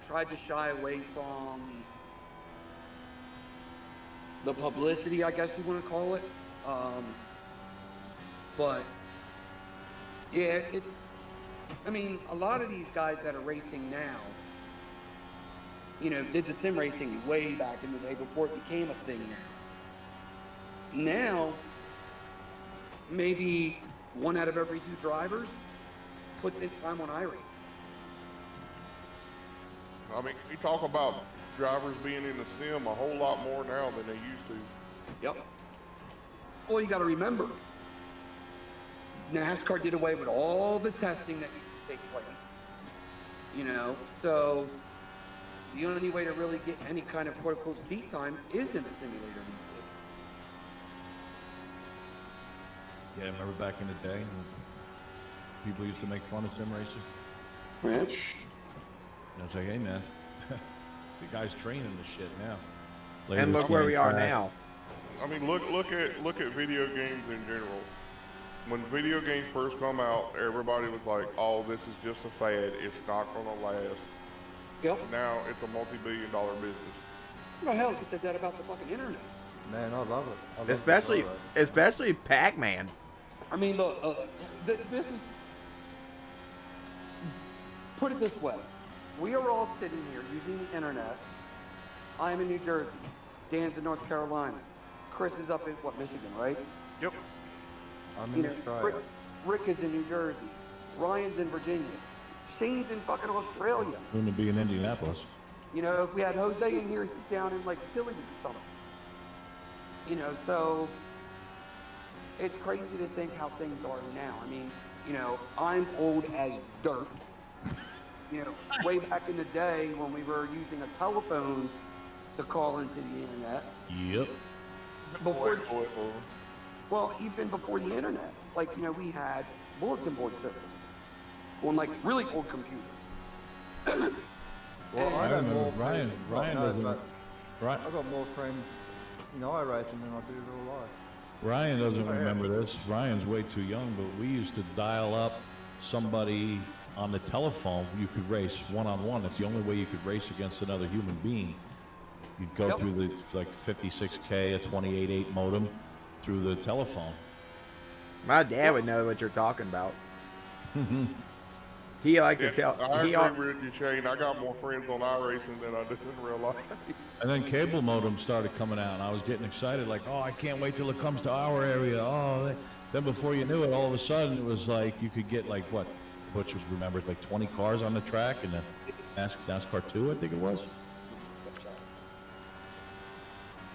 tried to shy away from the publicity, I guess you want to call it. But yeah, a lot of these guys that are racing now, did the sim racing way back in the day before it became a thing now. Maybe one out of every two drivers puts in time on iRacing. I mean, you talk about drivers being in the sim a whole lot more now than they used to. Yep. Well, you got to remember, NASCAR did away with all the testing that used to take place. So the only way to really get any kind of quote-unquote seat time is in a simulator these days. Yeah, remember back in the day when people used to make fun of sim races? Right. And I was like, hey man, the guy's training this shit now. And look where we are now. I mean, look at video games in general. When video games first come out, everybody was like, "Oh, this is just a fad. It's not gonna last." Yep. Now it's a multi-billion-dollar business. What the hell? You said that about the fucking internet. Man, I love it. I love Especially Pac-Man. I mean, look, this is. Put it this way: we are all sitting here using the internet. I'm in New Jersey. Dan's in North Carolina. Chris is up in Michigan, right? yep. I'm in Australia. Rick is in New Jersey. Ryan's in Virginia. Shane's in fucking Australia. Soon to be in Indianapolis. If we had Jose in here, he's down in like Chile or something. So it's crazy to think how things are now. I mean, I'm old as dirt. Way back in the day when we were using a telephone to call into the internet. Yep. Well, even before the internet, we had bulletin board systems on really old computers. Well, I got remember more Ryan doesn't. I got more friends in iRacing than I do real life. Ryan doesn't remember this. Ryan's way too young, but we used to dial up somebody on the telephone. You could race one-on-one. That's the only way you could race against another human being. You'd go through the 56K, a 28.8 modem through the telephone. My dad would know what you're talking about. He liked to tell. I agree with you, Shane. I got more friends on iRacing than I did in real life. And then cable modems started coming out, and I was getting excited, like, oh, I can't wait till it comes to our area. Oh, then before you knew it, all of a sudden it was like you could get like what Butch remembered, like 20 cars on the track, and then NASCAR 2, I think it was.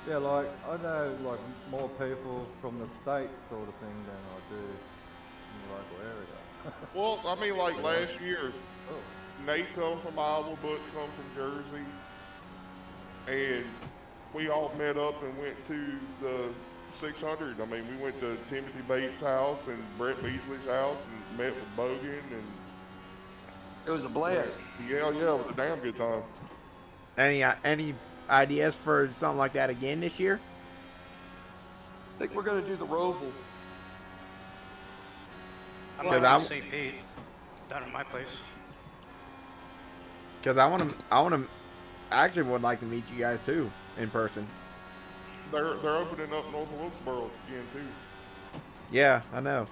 Yeah, I know more people from the States sort of thing than I do in the local area. Well, I mean, like last year, Nate comes from Iowa, Butch comes from Jersey, and we all met up and went to the 600. I mean, we went to Timothy Bates' house and Brett Beasley's house and met with Bogan, and It was a blast. yeah, it was a damn good time. Any ideas for something like that again this year? I think we're gonna do the Roval. I'm Because going I'm- to St. Pete, down at my place. Because I I actually would like to meet you guys too in person. They're opening up North Wilkesboro again too. Yeah, I know.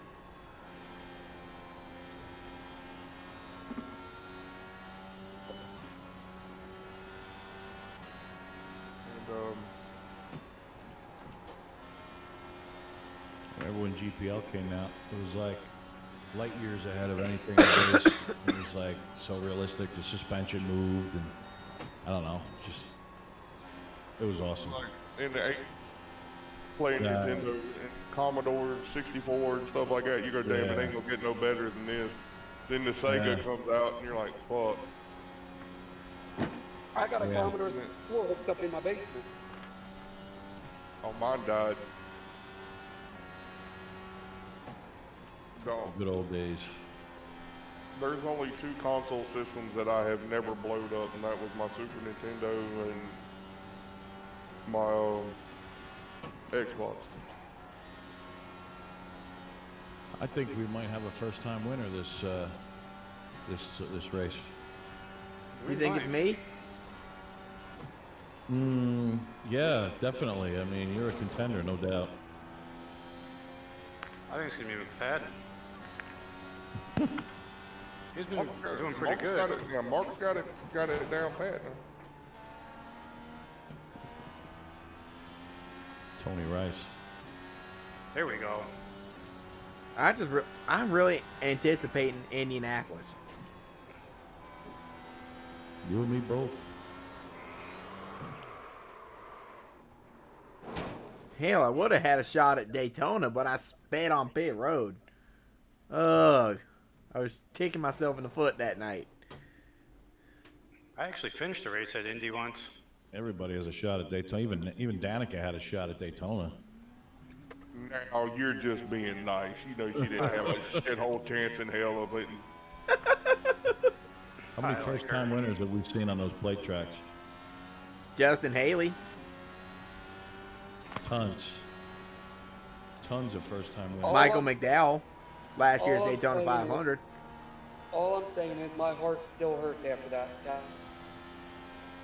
And Remember when GPL came out? It was like light years ahead of anything else. It was like so realistic. The suspension moved, and I don't know. It was awesome. like in the playing Nintendo and Commodore 64 and stuff like that, you go, damn, it ain't gonna get no better than this. Then the Sega comes out, and you're like, fuck. I got a Commodore 64 hooked up in my basement. Oh, mine died. Gone. Good old days. There's only 2 console systems that I have never blowed up, and that was my Super Nintendo and my Xbox. I think we might have a first-time winner this race. You think it's me? Yeah, definitely. I mean, you're a contender, no doubt. I think it's going to be McFadden. He's been doing pretty good. Mark's got it down pat now. Tony Rice. There we go. I'm really anticipating Indianapolis. You and me both. Hell, I would have had a shot at Daytona, but I sped on pit road. Ugh. I was kicking myself in the foot that night. I actually finished a race at Indy once. Everybody has a shot at Daytona. Even Danica had a shot at Daytona. Now you're just being nice. You know she didn't have a shithole chance in hell of it. How many first-time winners have we seen on those plate tracks? Justin Haley. Tons of first-time winners. Michael McDowell. Last year's all I'm Daytona saying 500. All I'm saying is my heart still hurts after that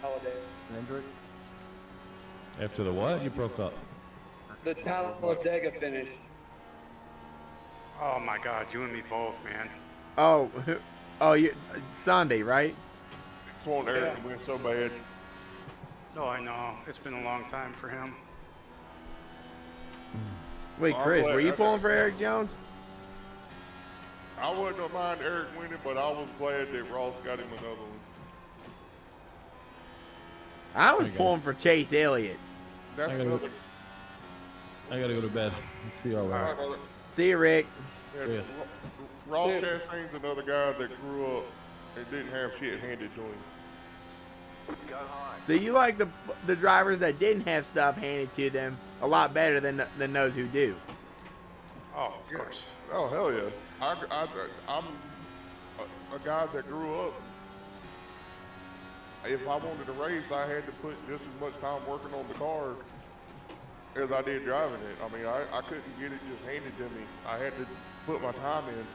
holiday. Hendrick? After the what? You broke up. The Talladega finish. Oh my God, you and me both, man. You Sunday, right? Just want Eric to win so bad. Oh, I know. It's been a long time for him. Wait, Chris, were you pulling for Eric Jones? I wouldn't mind Eric winning, but I was glad that Ross got him another one. I was pulling for Chase Elliott. That's another. I gotta go to bed. See you all right. See you, Rick. Yeah, Ross Chastain's another guy that grew up and didn't have shit handed to him. So you like the drivers that didn't have stuff handed to them a lot better than those who do. Oh, of course. Oh, hell yeah. I'm a guy that grew up. If I wanted to race, I had to put just as much time working on the car as I did driving it. I mean, I couldn't get it just handed to me. I had to put my time in.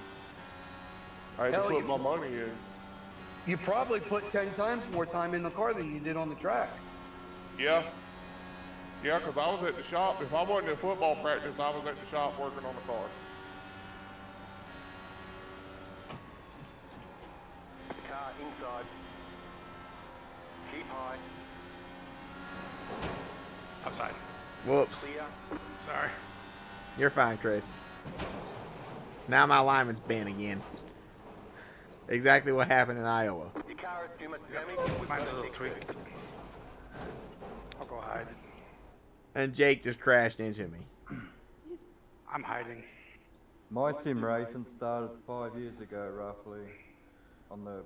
I had to put my money in. You probably put 10 times more time in the car than you did on the track. Yeah. Yeah, because I was at the shop. If I wasn't at football practice, I was at the shop working on the car. Car inside. Keep high. Outside. Whoops. Clear. Sorry. You're fine, Chris. Now my alignment's bent again. Exactly what happened in Iowa. Your car has too much damage. Mine's a little tweaked. I'll go hide. And Jake just crashed into me. I'm hiding. My sim racing started 5 years ago, roughly, on the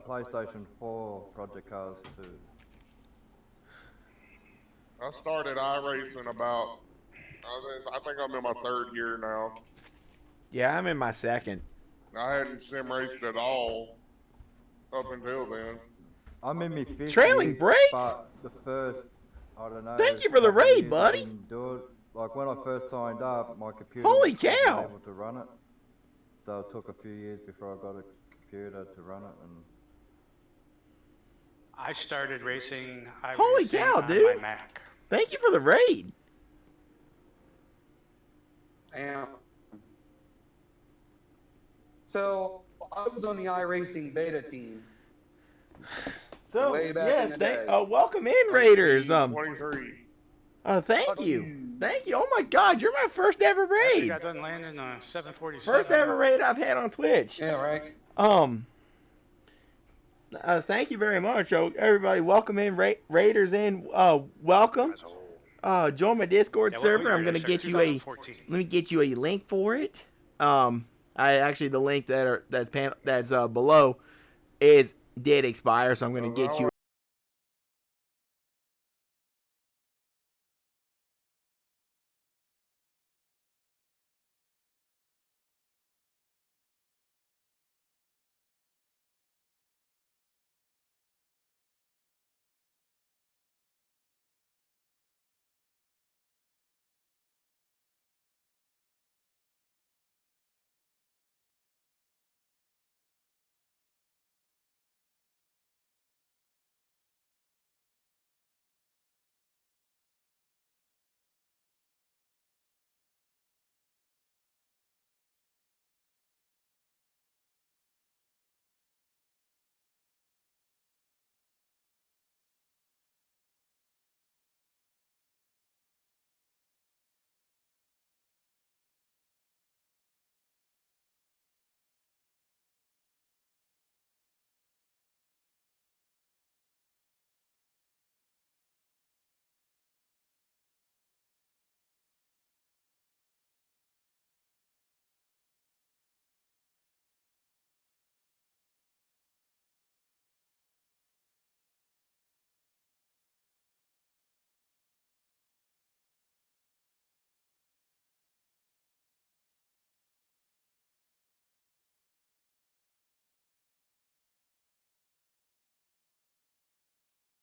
PlayStation 4 Project Cars 2. I started iRacing about, I think I'm in my 3rd year now. Yeah, I'm in my 2nd. I hadn't sim raced at all up until then. I'm in my 5th Trailing year, brakes? but the first, I don't know. Thank you for the couple raid, years I buddy. didn't do it. Like when I first signed up, my computer Holy wasn't cow. able to run it. So it took a few years before I got a computer to run it. And I started racing. Holy cow, on dude. my Mac. Thank you for the raid. And so I was on the iRacing beta team. So, Way back yes, in the day. welcome in, Raiders. 23. Thank Fuck you. you. Thank you. Oh my God, you're my first ever I think raid. I done landing a 747. First ever raid I've had on Twitch. Yeah, right. Thank you very much. Everybody, welcome in, Raiders in. Welcome. Join my Discord server. I'm gonna get you a. Let me get you a link for it. I actually the link that's below is did expire, so I'm gonna get you